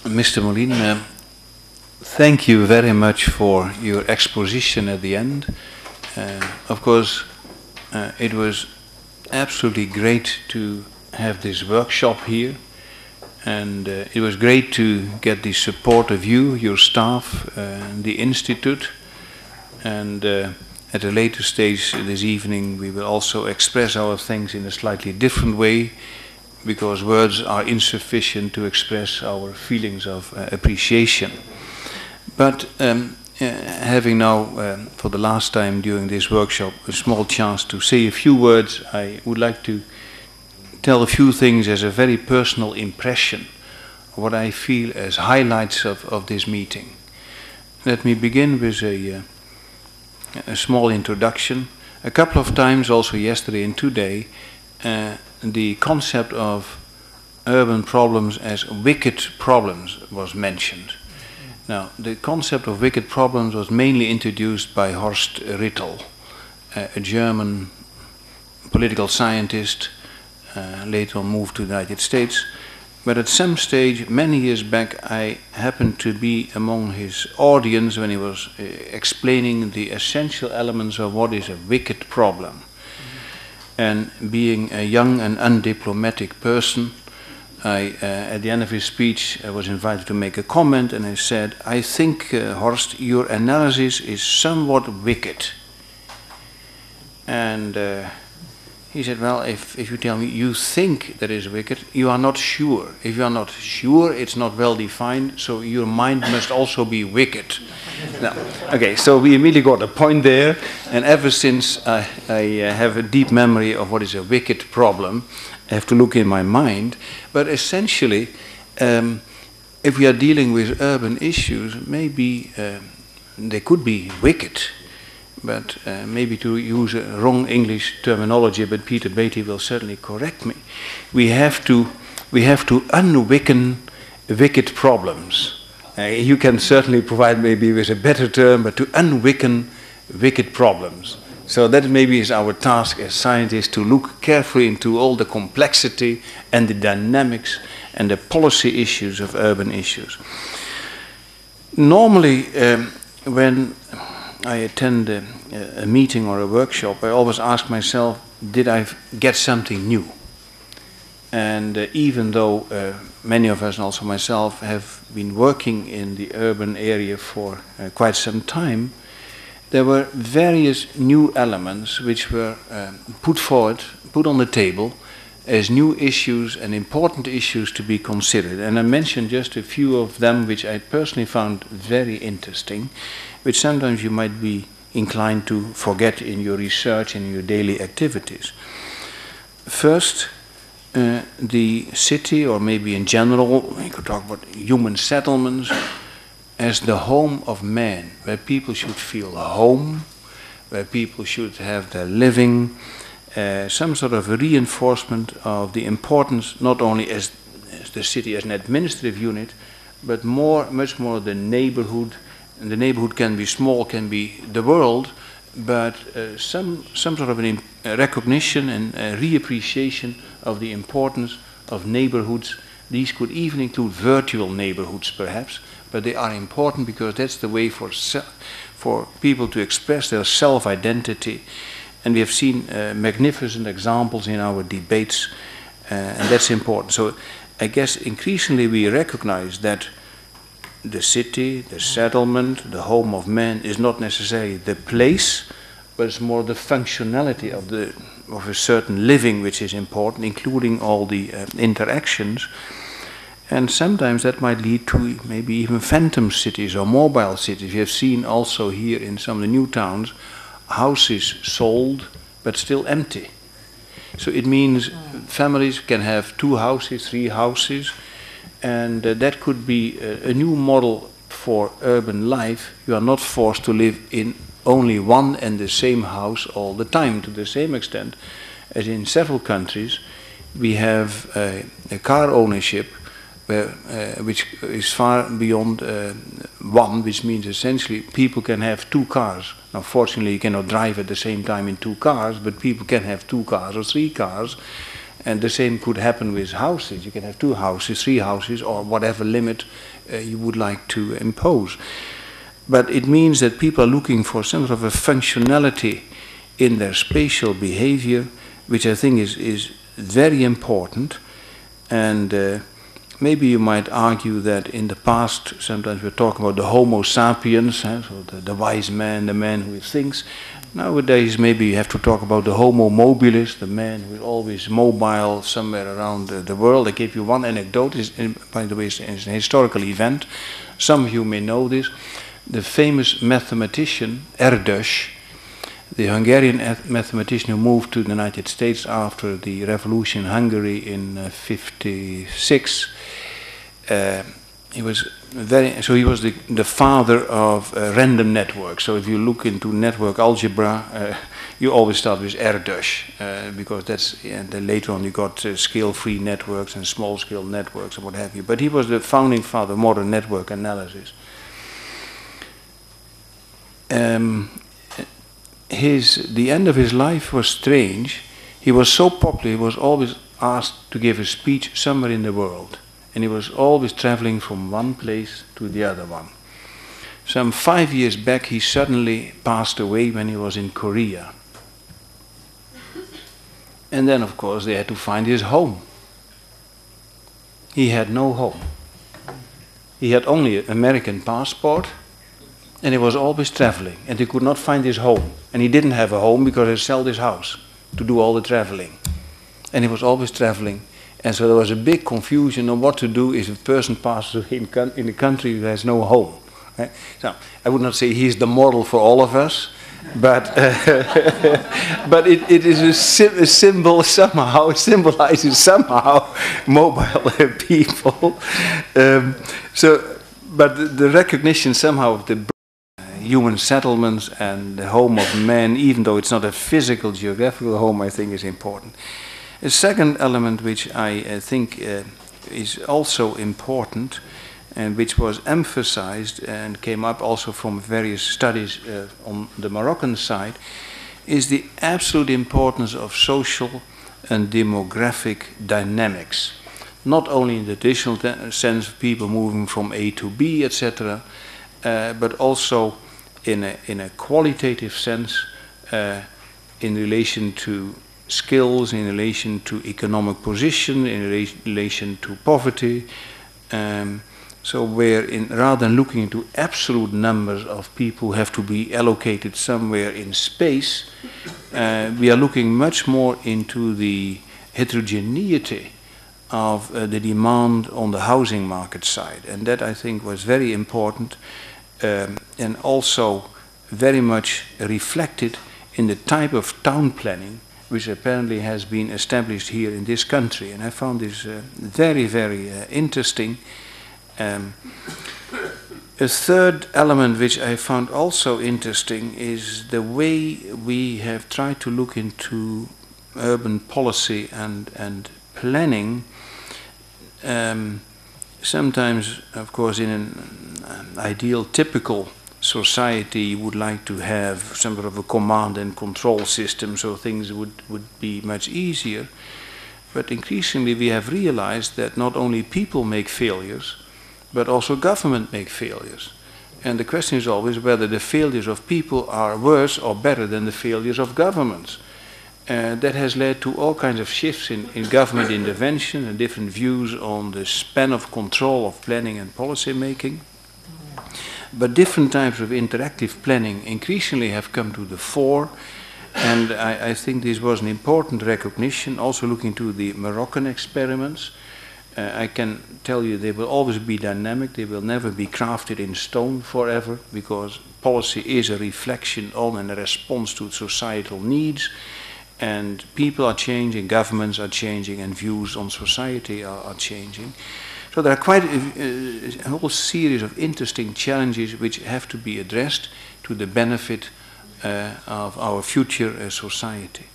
Mr. Moline, thank you very much for your exposition at the end. Of course, it was absolutely great to have this workshop here, and it was great to get the support of you, your staff, the Institute, and at a later stage this evening we will also express our thanks in a slightly different way, because words are insufficient to express our feelings of appreciation. But having now, for the last time during this workshop, a small chance to say a few words, I would like to tell a few things as a very personal impression, what I feel as highlights of this meeting. Let me begin with a small introduction. A couple of times, also yesterday and today, the concept of urban problems as wicked problems was mentioned. Now, the concept of wicked problems was mainly introduced by Horst Rittel, a German political scientist, later on moved to the United States. But at some stage, many years back, I happened to be among his audience when he was explaining the essential elements of what is a wicked problem. And being a young and undiplomatic person, at the end of his speech, I was invited to make a comment, and I said, I think, Horst, your analysis is somewhat wicked. And he said, well, if you tell me you think that is wicked, you are not sure. If you are not sure, it's not well defined, so your mind must also be wicked. Now, okay, so we immediately got a point there, and ever since I have a deep memory of what is a wicked problem. I have to look in my mind, but essentially, if we are dealing with urban issues, maybe they could be wicked, but maybe to use a wrong English terminology, but Peter Beatty will certainly correct me. We have to unwicken wicked problems. You can certainly provide maybe with a better term, but to unwicken wicked problems. So that maybe is our task as scientists, to look carefully into all the complexity and the dynamics and the policy issues of urban issues. Normally, when I attend a meeting or a workshop, I always ask myself, did I get something new? And even though many of us, and also myself, have been working in the urban area for quite some time, there were various new elements which were put on the table as new issues and important issues to be considered. And I mentioned just a few of them which I personally found very interesting, which sometimes you might be inclined to forget in your research and in your daily activities. First, the city, or maybe in general, we could talk about human settlements, as the home of man, where people should feel home, where people should have their living, some sort of a reinforcement of the importance, not only as the city as an administrative unit, but much more the neighborhood. And the neighborhood can be small, can be the world, but some sort of a recognition and a reappreciation of the importance of neighborhoods. These could even include virtual neighborhoods, perhaps, but they are important because that's the way for people to express their self-identity. And we have seen magnificent examples in our debates, and that's important. So I guess increasingly we recognize that the city, the settlement, the home of man is not necessarily the place, but it's more the functionality of a certain living which is important, including all the interactions. And sometimes that might lead to maybe even phantom cities or mobile cities. We have seen also here in some of the new towns, houses sold but still empty. So it means families can have 2 houses, 3 houses, and that could be a new model for urban life. You are not forced to live in only one and the same house all the time, to the same extent as in several countries we have a car ownership which is far beyond one, which means essentially people can have 2 cars. Now, fortunately, you cannot drive at the same time in 2 cars, but people can have 2 cars or 3 cars, And the same could happen with houses. You can have 2 houses, 3 houses, or whatever limit you would like to impose. But it means that people are looking for some sort of a functionality in their spatial behavior, which I think is very important. And maybe you might argue that in the past, sometimes we're talking about the Homo sapiens, so the wise man, the man who thinks. Nowadays, maybe you have to talk about the Homo mobilis, the man who is always mobile somewhere around the world. I gave you one anecdote, by the way, it's an historical event. Some of you may know this. The famous mathematician, Erdős, the Hungarian mathematician who moved to the United States after the revolution in Hungary in '56, he was the father of random networks. So if you look into network algebra, you always start with Erdős, because that's, and then later on you got scale-free networks and small-scale networks and what have you. But he was the founding father of modern network analysis. The end of his life was strange. He was so popular, he was always asked to give a speech somewhere in the world. And he was always traveling from one place to the other one. Some 5 years back, he suddenly passed away when he was in Korea. And then, of course, they had to find his home. He had no home. He had only an American passport, and he was always traveling, and he could not find his home. And he didn't have a home because he sold his house to do all the traveling. And he was always traveling. And so there was a big confusion on what to do if a person passes in a country who has no home. Right? So I would not say he's the model for all of us, but but it is a symbol somehow, it symbolizes somehow mobile people. But the recognition somehow of the human settlements and the home of man, even though it's not a physical, geographical home, I think is important. A second element which I think is also important, and which was emphasized and came up also from various studies on the Moroccan side, is the absolute importance of social and demographic dynamics. Not only in the traditional sense of people moving from A to B, etc., but also in a qualitative sense in relation to skills, in relation to economic position, in relation to poverty. So rather than looking into absolute numbers of people who have to be allocated somewhere in space, we are looking much more into the heterogeneity of the demand on the housing market side. And that, I think, was very important, and also very much reflected in the type of town planning which apparently has been established here in this country. And I found this very, very interesting. A third element which I found also interesting is the way we have tried to look into urban policy and planning. Sometimes, of course, in an ideal, typical society, you would like to have some sort of a command and control system, so things would be much easier. But increasingly we have realized that not only people make failures, but also government make failures. And the question is always whether the failures of people are worse or better than the failures of governments. That has led to all kinds of shifts in government intervention and different views on the span of control of planning and policy making. But different types of interactive planning increasingly have come to the fore, and I think this was an important recognition. Also looking to the Moroccan experiments, I can tell you they will always be dynamic, they will never be crafted in stone forever, because policy is a reflection on and a response to societal needs, and people are changing, governments are changing, and views on society are changing. So there are quite a whole series of interesting challenges which have to be addressed to the benefit of our future society.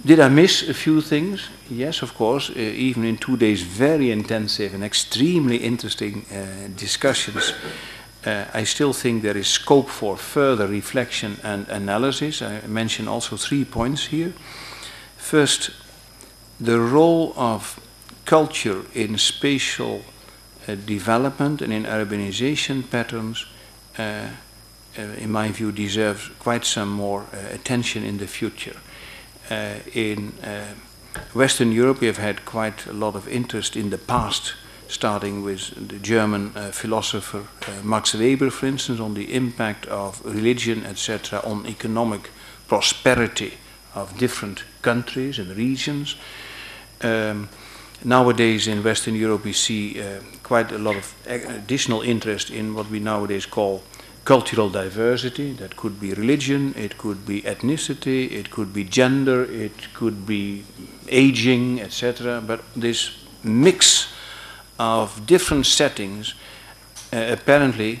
Did I miss a few things? Yes, of course. Even in 2 days very intensive and extremely interesting discussions, I still think there is scope for further reflection and analysis. I mention also 3 points here. First, the role of culture in spatial development and in urbanization patterns, in my view, deserves quite some more attention in the future. In Western Europe, we have had quite a lot of interest in the past, starting with the German philosopher Max Weber, for instance, on the impact of religion, etc., on economic prosperity of different countries and regions. Nowadays in Western Europe we see quite a lot of additional interest in what we nowadays call cultural diversity. That could be religion, it could be ethnicity, it could be gender, it could be aging, etc. But this mix of different settings apparently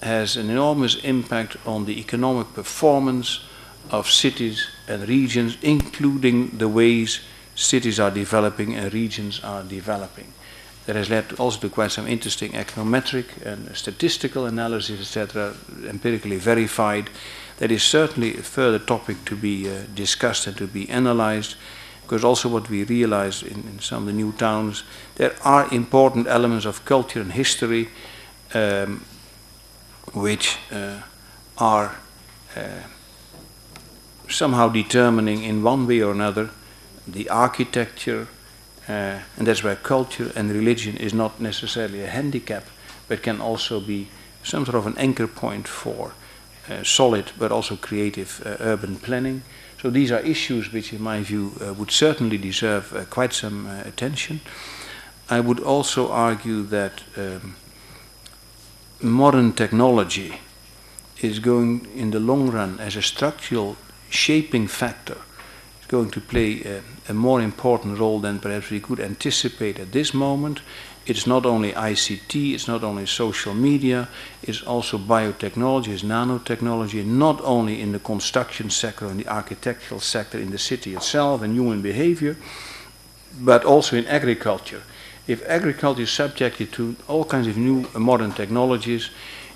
has an enormous impact on the economic performance of cities and regions, including the ways cities are developing and regions are developing. That has led also to quite some interesting econometric and statistical analysis, etc., empirically verified. That is certainly a further topic to be discussed and to be analyzed, because also what we realize in some of the new towns, there are important elements of culture and history which are somehow determining in one way or another the architecture, and that's where culture and religion is not necessarily a handicap, but can also be some sort of an anchor point for solid but also creative urban planning. So these are issues which, in my view, would certainly deserve quite some attention. I would also argue that modern technology is going, in the long run, as a structural shaping factor, is going to play a more important role than perhaps we could anticipate at this moment. It's not only ICT, it's not only social media, it's also biotechnology, it's nanotechnology, not only in the construction sector and the architectural sector in the city itself and human behavior, but also in agriculture. If agriculture is subjected to all kinds of new modern technologies,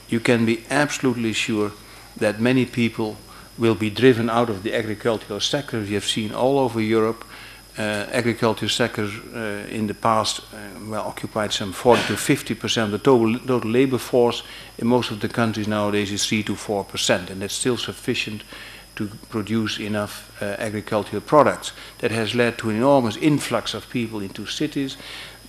you can be absolutely sure that many people will be driven out of the agricultural sector. We have seen all over Europe agricultural sectors in the past occupied some 40 to 50% of the total labor force. In most of the countries nowadays is 3 to 4%, and that's still sufficient to produce enough agricultural products. That has led to an enormous influx of people into cities.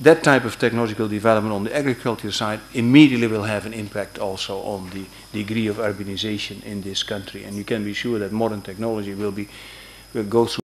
That type of technological development on the agricultural side immediately will have an impact also on the degree of urbanization in this country, and you can be sure that modern technology will go through